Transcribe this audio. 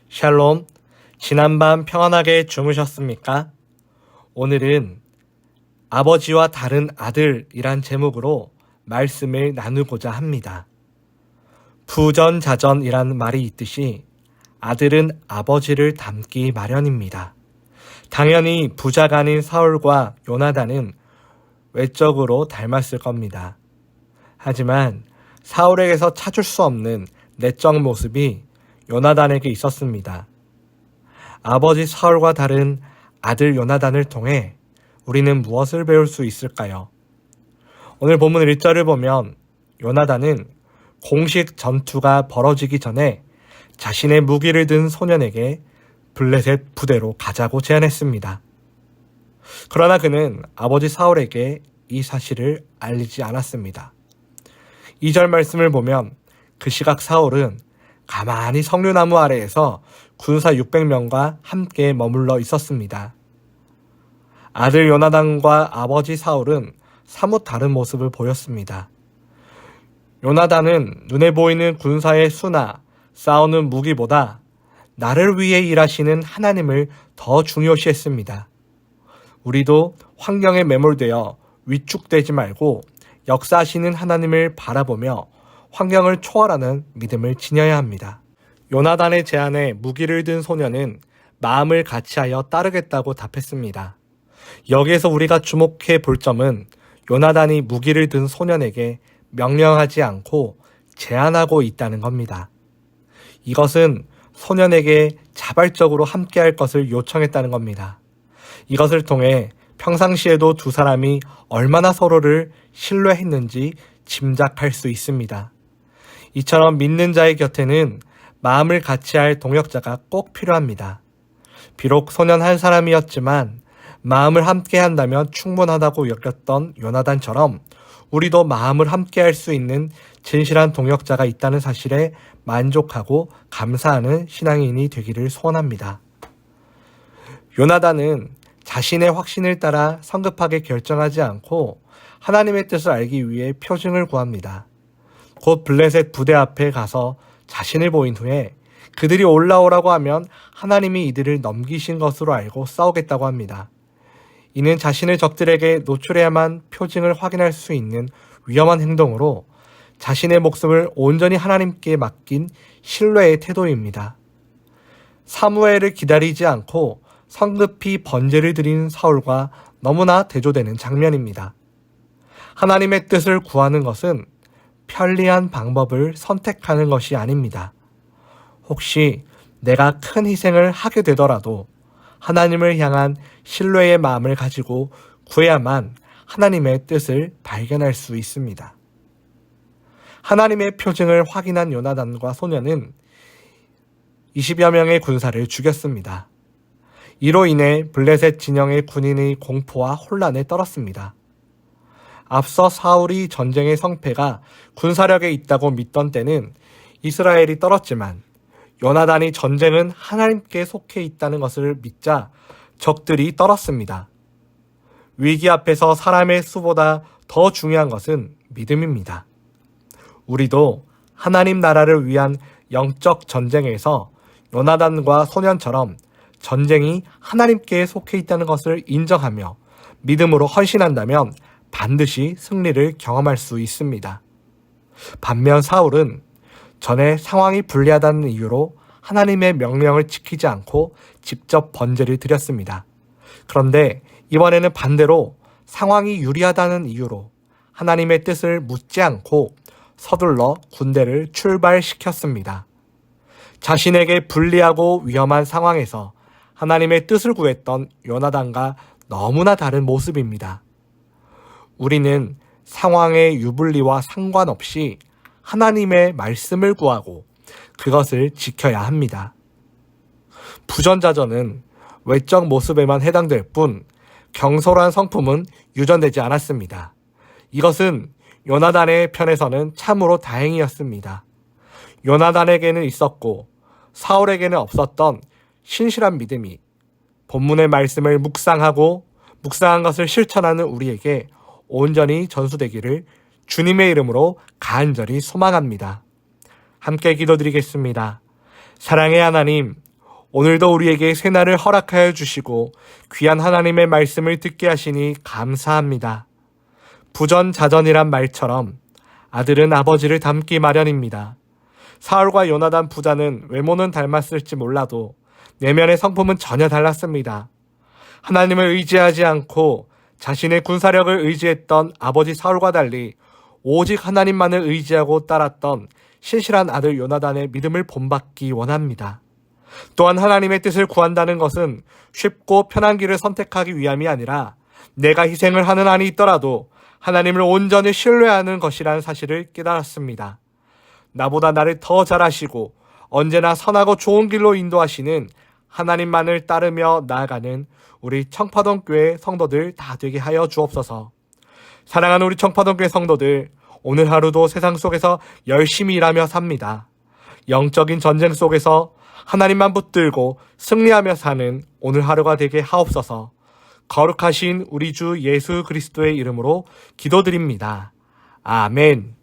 샬롬, 지난밤 평안하게 주무셨습니까? 오늘은 아버지와 다른 아들이란 제목으로 말씀을 나누고자 합니다. 부전자전이란 말이 있듯이 아들은 아버지를 닮기 마련입니다. 당연히 부자가 아닌 사울과 요나단은 외적으로 닮았을 겁니다. 하지만 사울에게서 찾을 수 없는 내적 모습이 요나단에게 있었습니다. 아버지 사울과 다른 아들 요나단을 통해 우리는 무엇을 배울 수 있을까요? 오늘 본문 1절을 보면 요나단은 공식 전투가 벌어지기 전에 자신의 무기를 든 소년에게 블레셋 부대로 가자고 제안했습니다. 그러나 그는 아버지 사울에게 이 사실을 알리지 않았습니다. 2절 말씀을 보면 그 시각 사울은 가만히 석류나무 아래에서 군사 600명과 함께 머물러 있었습니다. 아들 요나단과 아버지 사울은 사뭇 다른 모습을 보였습니다. 요나단은 눈에 보이는 군사의 수나 싸우는 무기보다 나를 위해 일하시는 하나님을 더 중요시했습니다. 우리도 환경에 매몰되어 위축되지 말고 역사하시는 하나님을 바라보며 환경을 초월하는 믿음을 지녀야 합니다. 요나단의 제안에 무기를 든 소년은 마음을 같이하여 따르겠다고 답했습니다. 여기에서 우리가 주목해 볼 점은 요나단이 무기를 든 소년에게 명령하지 않고 제안하고 있다는 겁니다. 이것은 소년에게 자발적으로 함께할 것을 요청했다는 겁니다. 이것을 통해 평상시에도 두 사람이 얼마나 서로를 신뢰했는지 짐작할 수 있습니다. 이처럼 믿는 자의 곁에는 마음을 같이할 동역자가 꼭 필요합니다. 비록 소년 한 사람이었지만 마음을 함께 한다면 충분하다고 여겼던 요나단처럼 우리도 마음을 함께 할 수 있는 진실한 동역자가 있다는 사실에 만족하고 감사하는 신앙인이 되기를 소원합니다. 요나단은 자신의 확신을 따라 성급하게 결정하지 않고 하나님의 뜻을 알기 위해 표징을 구합니다. 곧 블레셋 부대 앞에 가서 자신을 보인 후에 그들이 올라오라고 하면 하나님이 이들을 넘기신 것으로 알고 싸우겠다고 합니다. 이는 자신의 적들에게 노출해야만 표징을 확인할 수 있는 위험한 행동으로 자신의 목숨을 온전히 하나님께 맡긴 신뢰의 태도입니다. 사무엘을 기다리지 않고 성급히 번제를 드린 사울과 너무나 대조되는 장면입니다. 하나님의 뜻을 구하는 것은 편리한 방법을 선택하는 것이 아닙니다. 혹시 내가 큰 희생을 하게 되더라도 하나님을 향한 신뢰의 마음을 가지고 구해야만 하나님의 뜻을 발견할 수 있습니다. 하나님의 표징을 확인한 요나단과 소년은 20여 명의 군사를 죽였습니다. 이로 인해 블레셋 진영의 군인의 공포와 혼란에 떨었습니다. 앞서 사울이 전쟁의 성패가 군사력에 있다고 믿던 때는 이스라엘이 떨었지만 요나단이 전쟁은 하나님께 속해 있다는 것을 믿자 적들이 떨었습니다. 위기 앞에서 사람의 수보다 더 중요한 것은 믿음입니다. 우리도 하나님 나라를 위한 영적 전쟁에서 요나단과 소년처럼 전쟁이 하나님께 속해 있다는 것을 인정하며 믿음으로 헌신한다면 반드시 승리를 경험할 수 있습니다. 반면 사울은 전에 상황이 불리하다는 이유로 하나님의 명령을 지키지 않고 직접 번제를 드렸습니다. 그런데 이번에는 반대로 상황이 유리하다는 이유로 하나님의 뜻을 묻지 않고 서둘러 군대를 출발시켰습니다. 자신에게 불리하고 위험한 상황에서 하나님의 뜻을 구했던 요나단과 너무나 다른 모습입니다. 우리는 상황의 유불리와 상관없이 하나님의 말씀을 구하고 그것을 지켜야 합니다. 부전자전은 외적 모습에만 해당될 뿐 경솔한 성품은 유전되지 않았습니다. 이것은 요나단의 편에서는 참으로 다행이었습니다. 요나단에게는 있었고 사울에게는 없었던 신실한 믿음이 본문의 말씀을 묵상하고 묵상한 것을 실천하는 우리에게 온전히 전수되기를 주님의 이름으로 간절히 소망합니다. 함께 기도드리겠습니다. 사랑의 하나님, 오늘도 우리에게 새날을 허락하여 주시고 귀한 하나님의 말씀을 듣게 하시니 감사합니다. 부전자전이란 말처럼 아들은 아버지를 닮기 마련입니다. 사울과 요나단 부자는 외모는 닮았을지 몰라도 내면의 성품은 전혀 달랐습니다. 하나님을 의지하지 않고 자신의 군사력을 의지했던 아버지 사울과 달리 오직 하나님만을 의지하고 따랐던 신실한 아들 요나단의 믿음을 본받기 원합니다. 또한 하나님의 뜻을 구한다는 것은 쉽고 편한 길을 선택하기 위함이 아니라 내가 희생을 하는 한이 있더라도 하나님을 온전히 신뢰하는 것이라는 사실을 깨달았습니다. 나보다 나를 더 잘 아시고 언제나 선하고 좋은 길로 인도하시는 하나님만을 따르며 나아가는 우리 청파동 교회 성도들 다 되게 하여 주옵소서. 사랑하는 우리 청파동 교회 성도들, 오늘 하루도 세상 속에서 열심히 일하며 삽니다. 영적인 전쟁 속에서 하나님만 붙들고 승리하며 사는 오늘 하루가 되게 하옵소서. 거룩하신 우리 주 예수 그리스도의 이름으로 기도드립니다. 아멘.